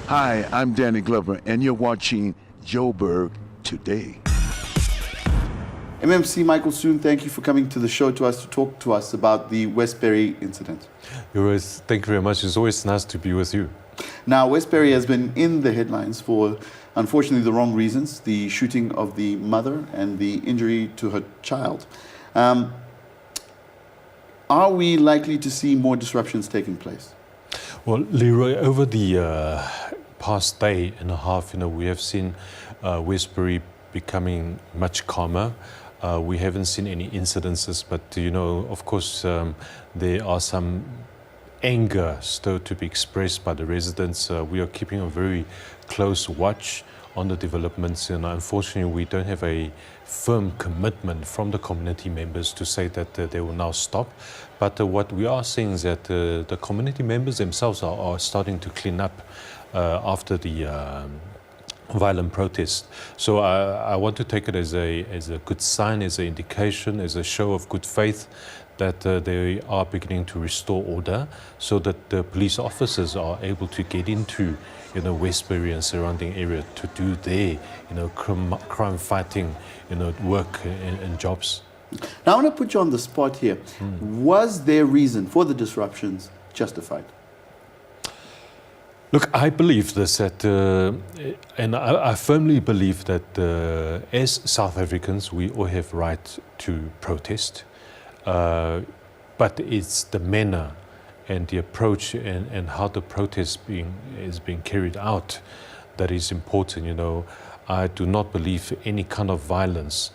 Hi, I'm Danny Glover, and you're watching Joburg Today. MMC Michael Soon, thank you for coming to the show to talk to us about the Westbury incident. Thank you very much. It's always nice to be with you. Now, Westbury has been in the headlines for, unfortunately, the wrong reasons, the shooting of the mother and the injury to her child. Are we likely to see more disruptions taking place? Well, Leroy, over the past day and a half, we have seen Westbury becoming much calmer. We haven't seen any incidences, but of course, there are some anger still to be expressed by the residents. We are keeping a very close watch on the developments, and unfortunately, we don't have a firm commitment from the community members to say that they will now stop. But what we are seeing is that the community members themselves are starting to clean up after the violent protest. So I want to take it as a good sign, as an indication, as a show of good faith that they are beginning to restore order, so that the police officers are able to get into Westbury and surrounding area to do their crime fighting work and jobs. Now I want to put you on the spot here. Was their reason for the disruptions justified? Look, I believe this, that, and I firmly believe that as South Africans, we all have right to protest, but it's the manner and the approach and how the protest is being carried out that is important. I do not believe any kind of violence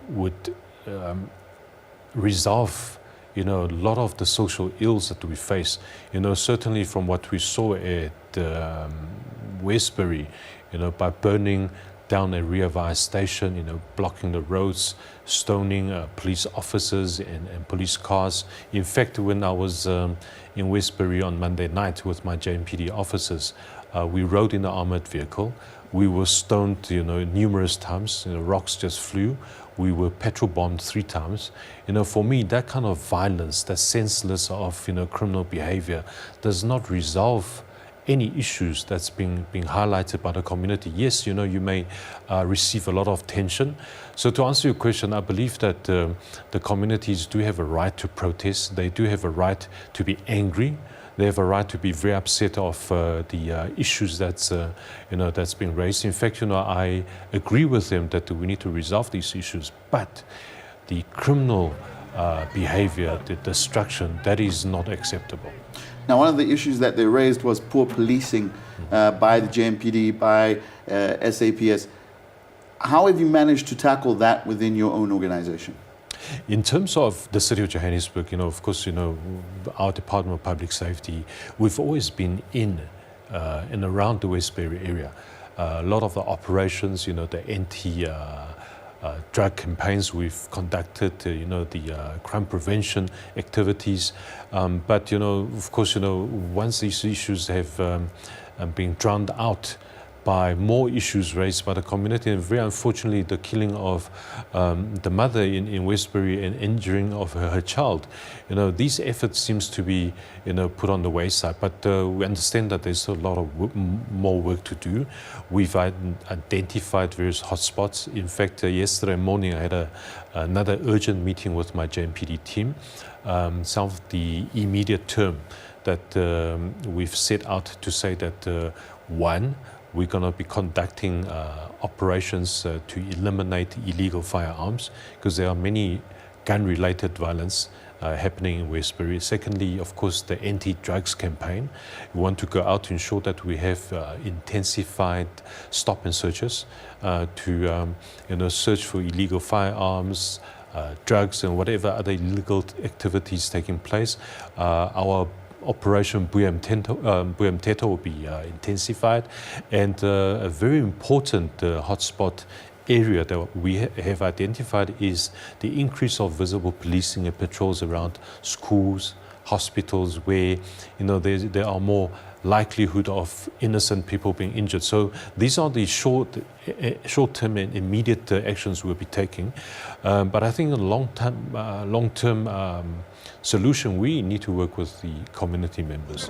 would resolve a lot of the social ills that we face. Certainly from what we saw at Westbury, by burning down a rear station, blocking the roads, stoning police officers and police cars. In fact, when I was in Westbury on Monday night with my JMPD officers, we rode in the armored vehicle. We were stoned, numerous times. Rocks just flew. We were petrol bombed 3 times. For me, that kind of violence, that senseless of criminal behavior, does not resolve any issues that's being highlighted by the community. Yes, you may receive a lot of tension. So to answer your question, I believe that the communities do have a right to protest. They do have a right to be angry. They have a right to be very upset of the issues that's being raised. In fact, I agree with them that we need to resolve these issues. But the criminal behavior, the destruction, that is not acceptable. Now, one of the issues that they raised was poor policing by the JMPD, by SAPS. How have you managed to tackle that within your own organization? In terms of the city of Johannesburg, of course, our Department of Public Safety, we've always been in and around the Westbury area. A lot of the operations, the anti-drug campaigns we've conducted, the crime prevention activities. But, of course, once these issues have been drowned out by more issues raised by the community, and very unfortunately the killing of the mother in Westbury and injuring of her child. These efforts seems to be put on the wayside, but we understand that there's a lot of more work to do. We've identified various hotspots. In fact, yesterday morning I had another urgent meeting with my JMPD team. Some of the immediate term that we've set out to say that one, we're going to be conducting operations to eliminate illegal firearms, because there are many gun-related violence happening in Westbury. Secondly, of course, the anti-drugs campaign. We want to go out to ensure that we have intensified stop and searches to search for illegal firearms, drugs, and whatever other illegal activities taking place. Our Operation Buyamthetho will be intensified, and a very important hotspot area that we have identified is the increase of visible policing and patrols around schools, hospitals where there are more likelihood of innocent people being injured. So these are the short-term and immediate actions we'll be taking. But I think in the long-term solution, we need to work with the community members.